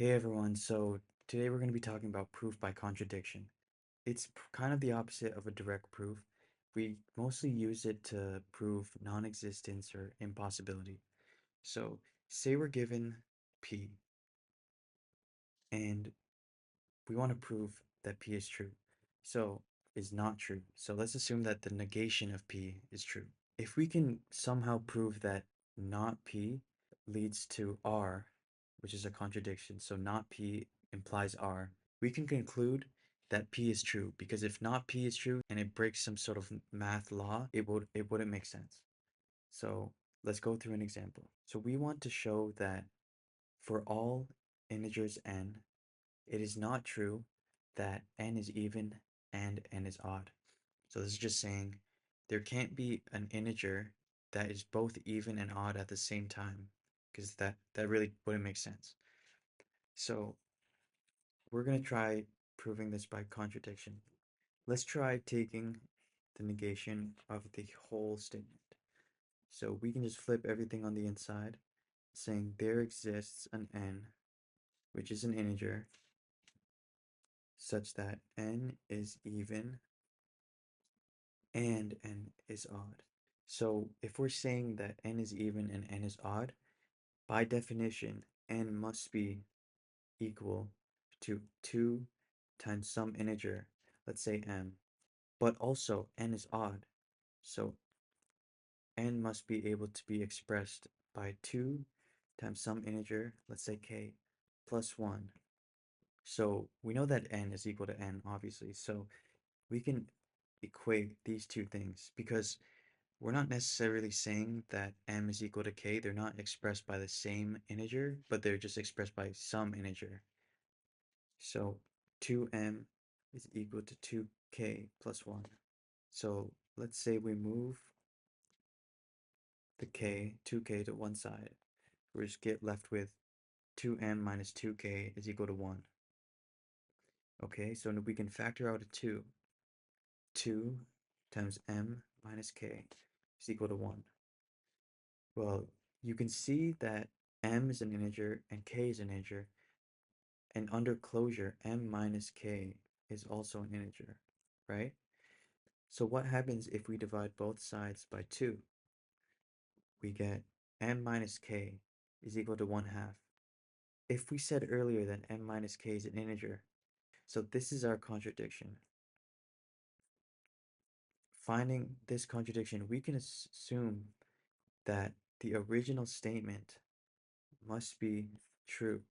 Hey everyone, so today we're going to be talking about proof by contradiction. It's kind of the opposite of a direct proof. We mostly use it to prove non-existence or impossibility. So, say we're given P and we want to prove that P is true. So, is not true. So, let's assume that the negation of P is true. If we can somehow prove that not P leads to R, which is a contradiction, so not P implies R, we can conclude that P is true, because if not P is true and it breaks some sort of math law, it wouldn't make sense. So let's go through an example. So we want to show that for all integers n, it is not true that n is even and n is odd. So this is just saying there can't be an integer that is both even and odd at the same time, because that really wouldn't make sense. So we're going to try proving this by contradiction. Let's try taking the negation of the whole statement. So we can just flip everything on the inside, saying there exists an n, which is an integer, such that n is even and n is odd. So if we're saying that n is even and n is odd, by definition, n must be equal to 2 times some integer, let's say m, but also n is odd, so n must be able to be expressed by 2 times some integer, let's say k, plus 1. So we know that n is equal to n, obviously, so we can equate these two things because we're not necessarily saying that m is equal to k. They're not expressed by the same integer, but they're just expressed by some integer. So 2m is equal to 2k plus 1. So let's say we move the k, 2k to one side. We just get left with 2m minus 2k is equal to 1. Okay, so we can factor out a 2. 2 times m minus k is equal to 1. Well, you can see that m is an integer and k is an integer, and under closure, m minus k is also an integer, right? So what happens if we divide both sides by 2? We get m minus k is equal to 1/2. If we said earlier that m minus k is an integer, so this is our contradiction. Finding this contradiction, we can assume that the original statement must be true.